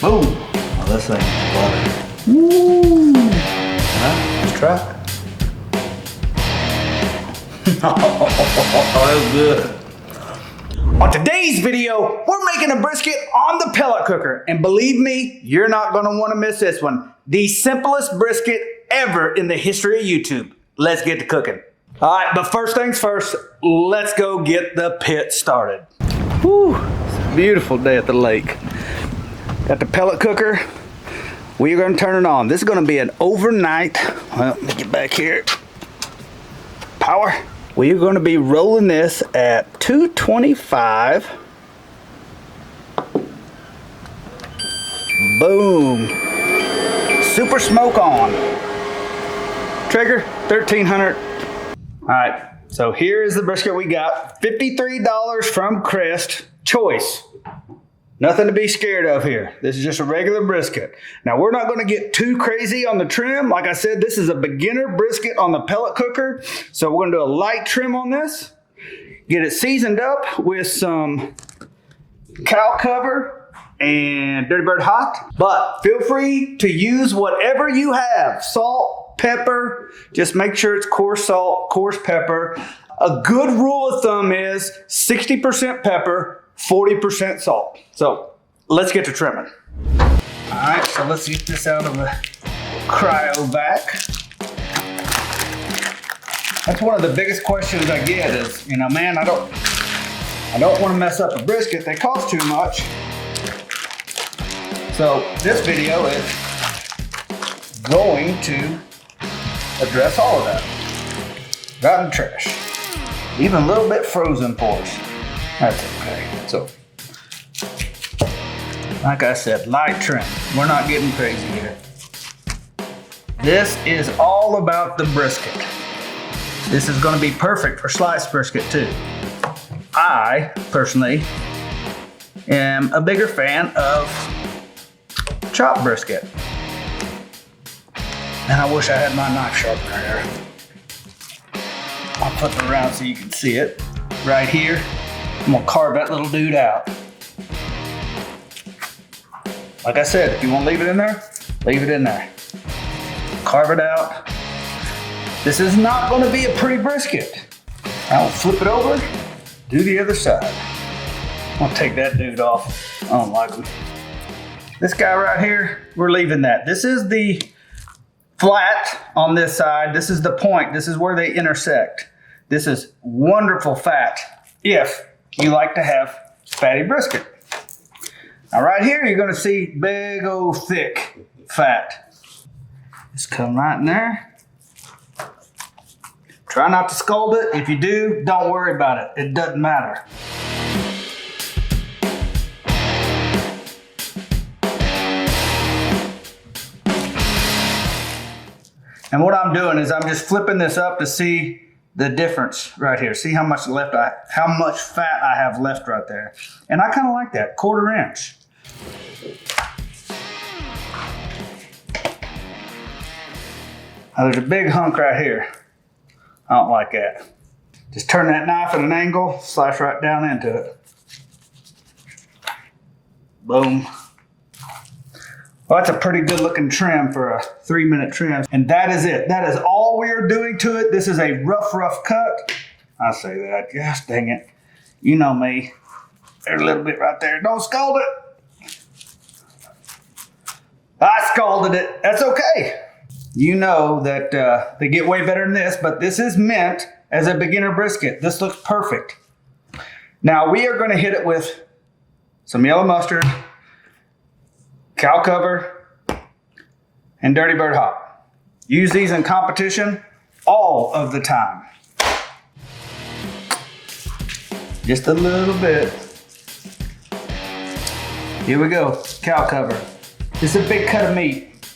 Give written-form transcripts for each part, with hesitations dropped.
Boom. Oh, this thing is butter. Woo. Let's try it. Oh, that's good. On today's video, we're making a brisket on the pellet cooker. And believe me, you're not gonna wanna miss this one. The simplest brisket ever in the history of YouTube. Let's get to cooking. All right, but first things first, let's go get the pit started. Whew, it's a beautiful day at the lake. Got the pellet cooker. We're gonna turn it on. This is gonna be an overnight, well, let me get back here. Power. We're gonna be rolling this at 225. Boom. Super smoke on. Trigger, 1300. All right, so here is the brisket we got. $53 from Crest. Choice. Nothing to be scared of here. This is just a regular brisket. Now, we're not going to get too crazy on the trim. Like I said, this is a beginner brisket on the pellet cooker. So we're going to do a light trim on this. Get it seasoned up with some cow cover and Dirty Bird Hot. But feel free to use whatever you have. Salt, pepper. Just make sure it's coarse salt, coarse pepper. A good rule of thumb is 60% pepper, 40% salt. So let's get to trimming. All right, so let's get this out of the cryo vac. That's one of the biggest questions I get is, you know, man, I don't want to mess up a brisket. They cost too much. So this video is going to address all of that. Got in the trash. Even a little bit frozen for us. That's okay. So, like I said, light trim. We're not getting crazy here. This is all about the brisket. This is going to be perfect for sliced brisket too. I, personally, am a bigger fan of chopped brisket. And I wish I had my knife sharpener there. I'll flip it around so you can see it. Right here. I'm gonna carve that little dude out. Like I said, if you wanna leave it in there, leave it in there. Carve it out. This is not gonna be a pretty brisket. I'll flip it over, do the other side. I'm gonna take that dude off. I don't like him. This guy right here, we're leaving that. This is the flat on this side. This is the point. This is where they intersect. This is wonderful fat if you like to have fatty brisket. Now right here, you're gonna see big old thick fat. Just come right in there. Try not to scald it. If you do, don't worry about it. It doesn't matter. And what I'm doing is I'm just flipping this up to see the difference right here. See how much fat I have left right there. And I kind of like that, 1/4 inch. Now there's a big hunk right here. I don't like that. Just turn that knife at an angle, slice right down into it. Boom. Well, that's a pretty good looking trim for a 3-minute trim. And that is it. That is all we're doing to it. This is a rough cut. I say that, gosh dang it. You know me. There's a little bit right there. Don't scald it. I scalded it. That's okay. You know that they get way better than this, but this is meant as a beginner brisket. This looks perfect. Now we are gonna hit it with some yellow mustard, cow cover, and Dirty Bird Hot. Use these in competition all of the time. Just a little bit. Here we go, cow cover. This is a big cut of meat,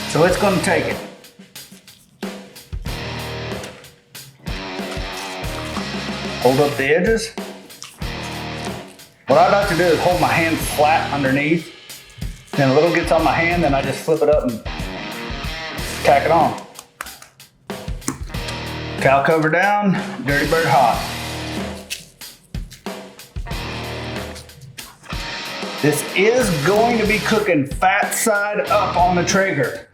so it's gonna take it. Hold up the edges. What I like to do is hold my hand flat underneath. Then a little gets on my hand, then I just flip it up and tack it on. Cow cover down, Dirty Bird Hot. This is going to be cooking fat side up on the Traeger.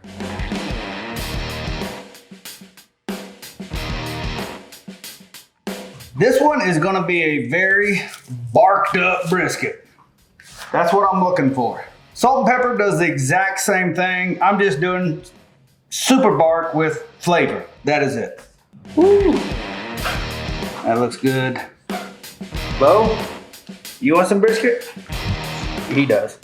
This one is gonna be a very barked up brisket. That's what I'm looking for. Salt and pepper does the exact same thing. I'm just doing super bark with flavor. That is it. Woo. That looks good. Bo, you want some brisket? He does.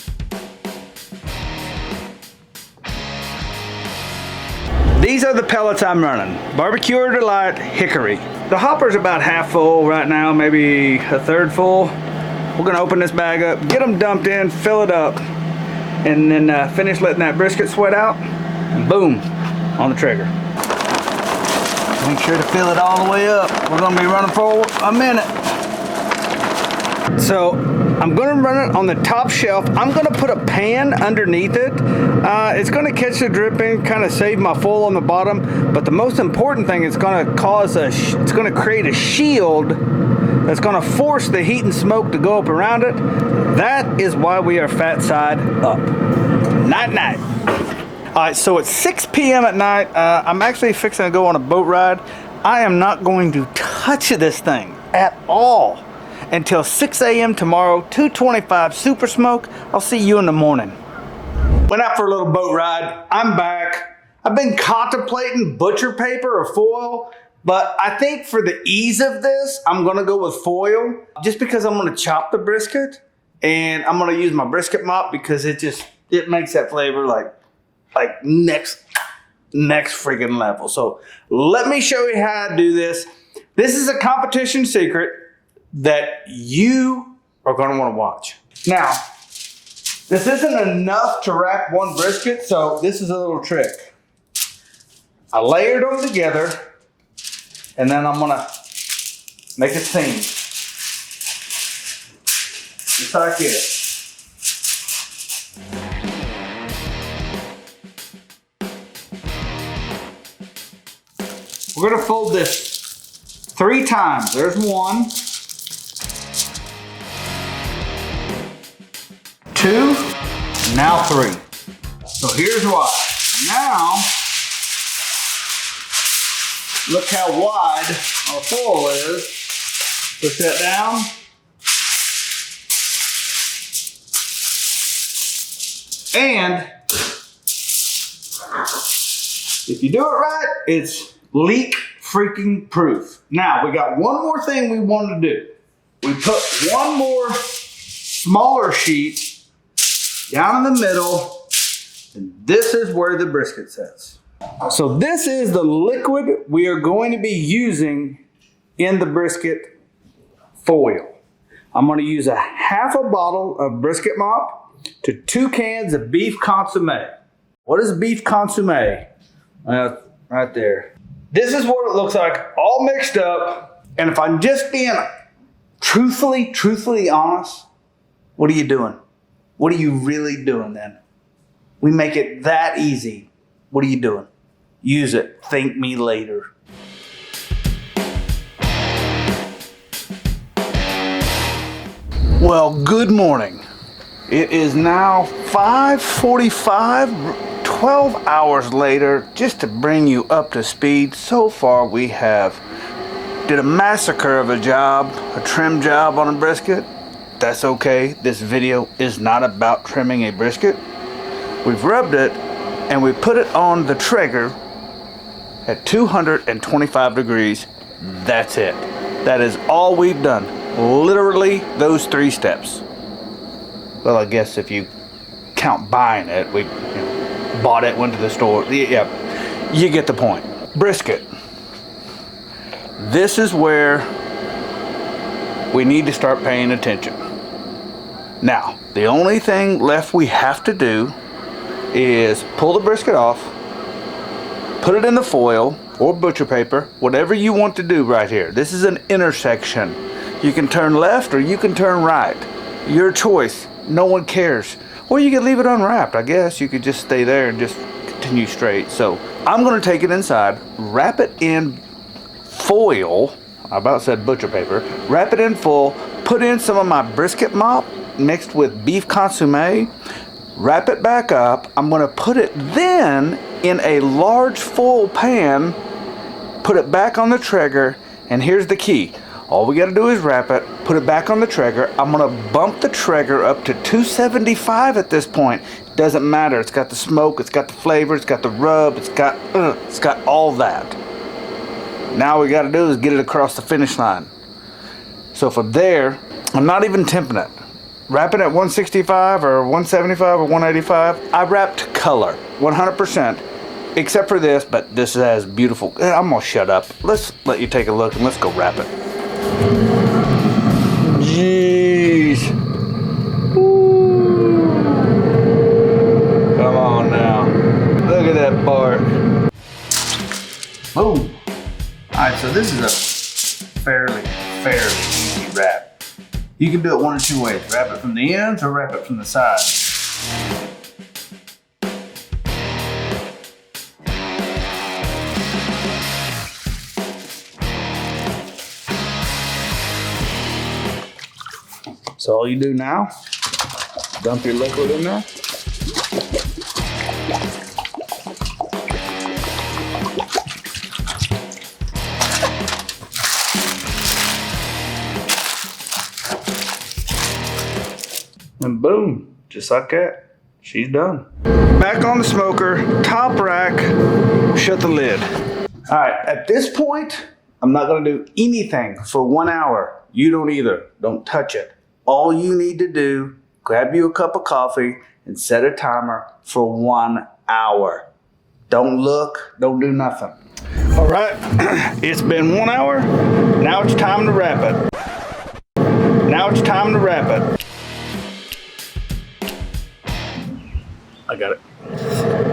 These are the pellets I'm running. Barbecue or Delight Hickory. The hopper's about half full right now, maybe a third full. We're gonna open this bag up, get them dumped in, fill it up, and then finish letting that brisket sweat out, and boom, on the Traeger. Make sure to fill it all the way up. We're gonna be running for a minute. So I'm gonna run it on the top shelf. I'm gonna put a pan underneath it. It's gonna catch the dripping, kind of save my foil on the bottom. But the most important thing, it's gonna it's gonna create a shield that's gonna force the heat and smoke to go up around it. That is why we are fat side up. Night night. All right, so it's 6 p.m. at night. I'm actually fixing to go on a boat ride. I am not going to touch this thing at all until 6 a.m. tomorrow, 225 super smoke. I'll see you in the morning. Went out for a little boat ride. I'm back. I've been contemplating butcher paper or foil, but I think for the ease of this, I'm gonna go with foil just because I'm gonna chop the brisket and I'm gonna use my brisket mop because it makes that flavor like next freaking level. So let me show you how to do this. This is a competition secret that you are gonna wanna watch. Now, this isn't enough to wrap one brisket, so this is a little trick. I layered them together, and then I'm gonna make a seam. Just like this. We're gonna fold this 3 times. There's 1, 2, now 3. So here's why. Now, look how wide our foil is. Push that down. And if you do it right, it's leak freaking proof. Now, we got one more thing we want to do. We put one more smaller sheet down in the middle, and this is where the brisket sits. So this is the liquid we are going to be using in the brisket foil. I'm going to use a half a bottle of brisket mop to 2 cans of beef consomme. What is beef consomme? Right there. This is what it looks like, all mixed up. And if I'm just being truthfully honest, what are you doing? What are you really doing then? We make it that easy. What are you doing? Use it. Thank me later. Well, good morning. It is now 5:45, 12 hours later, just to bring you up to speed. So far we have did a massacre of a job, a trim job on a brisket. That's okay. This video is not about trimming a brisket. We've rubbed it and we put it on the Traeger at 225 degrees. That's it. That is all we've done. Literally those 3 steps. Well, I guess if you count buying it, we bought it, went to the store. Yeah, you get the point. Brisket. This is where we need to start paying attention. Now, the only thing left we have to do is pull the brisket off, put it in the foil or butcher paper, whatever you want to do right here. This is an intersection. You can turn left or you can turn right. Your choice. No one cares. Or you could leave it unwrapped. I guess you could just stay there and just continue straight. So I'm going to take it inside, wrap it in foil. I about said butcher paper. Wrap it in full, put in some of my brisket mop, mixed with beef consomme, wrap it back up. I'm gonna put it then in a large foil pan, put it back on the trigger, and here's the key. All we gotta do is wrap it, put it back on the trigger. I'm gonna bump the trigger up to 275 at this point. Doesn't matter, it's got the smoke, it's got the flavor, it's got the rub, it's got all that. Now we gotta do is get it across the finish line. So from there, I'm not even temping it. Wrapping at 165 or 175 or 185, I wrapped color, 100%, except for this, but this has beautiful, I'm gonna shut up. Let's let you take a look and let's go wrap it. Jeez. Woo. Come on now. Look at that bark. Boom. Alright, so this is a fairly easy wrap. You can do it one of two ways. Wrap it from the ends or wrap it from the sides. So all you do now, dump your liquid in there. And boom, just like that, she's done. Back on the smoker, top rack, shut the lid. All right, at this point, I'm not gonna do anything for 1 hour. You don't either, don't touch it. All you need to do, grab you a cup of coffee and set a timer for 1 hour. Don't look, don't do nothing. All right, it's been 1 hour. Now it's time to wrap it. Now it's time to wrap it. I got it.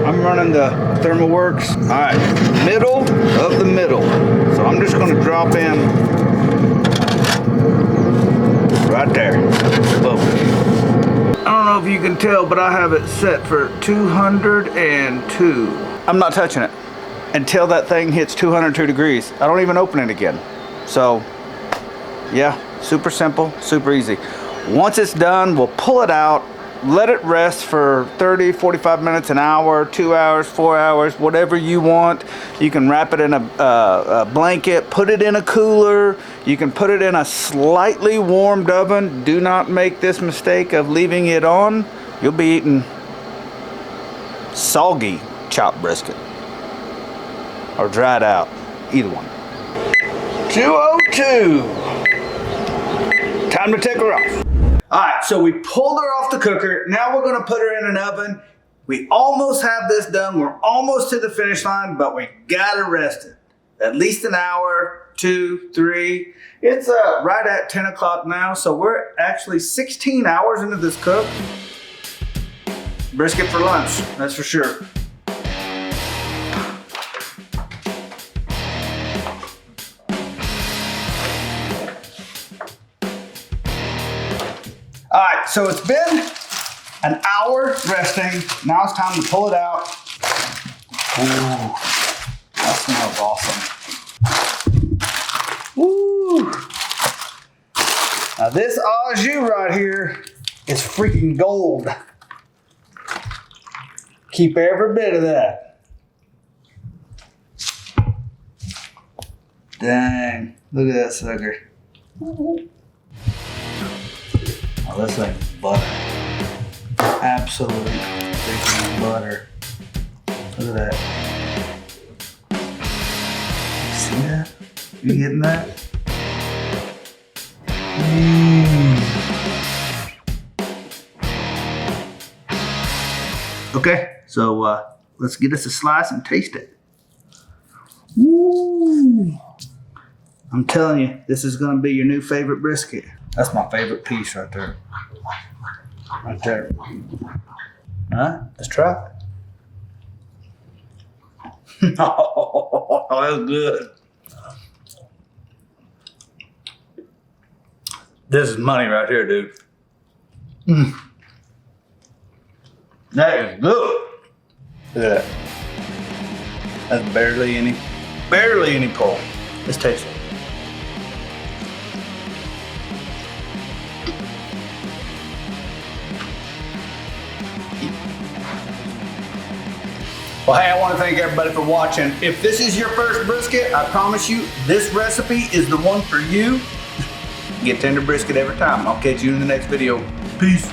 I'm running the ThermalWorks. All right, middle of the middle. So I'm just gonna drop in right there. Boom. I don't know if you can tell, but I have it set for 202. I'm not touching it until that thing hits 202 degrees. I don't even open it again. So, yeah, super simple, super easy. Once it's done, we'll pull it out, let it rest for 30, 45 minutes, an hour, 2 hours, 4 hours, whatever you want. You can wrap it in a blanket, put it in a cooler. You can put it in a slightly warmed oven. Do not make this mistake of leaving it on. You'll be eating soggy chopped brisket or dried out, either one. 202. Time to take her off. All right, so we pulled her off the cooker. Now we're gonna put her in an oven. We almost have this done. We're almost to the finish line, but we gotta rest it. At least an hour, 2, 3. It's right at 10 o'clock now, so we're actually 16 hours into this cook. Brisket for lunch, that's for sure. All right, so it's been an hour resting. Now it's time to pull it out. Ooh, that smells awesome. Ooh. Now this au jus right here is freaking gold. Keep every bit of that. Dang, look at that sucker. Oh, that's like butter. Absolute freaking butter. Look at that. See that? You getting that? Okay, so let's get us a slice and taste it. Woo! I'm telling you, this is gonna be your new favorite brisket. That's my favorite piece right there. Right there. Huh? Let's try it. Oh, that's good. This is money right here, dude. That is good. Look at that. That's barely any pull. Let's taste it. Well, hey, I want to thank everybody for watching. If this is your first brisket, I promise you, this recipe is the one for you. Get tender brisket every time. I'll catch you in the next video. Peace.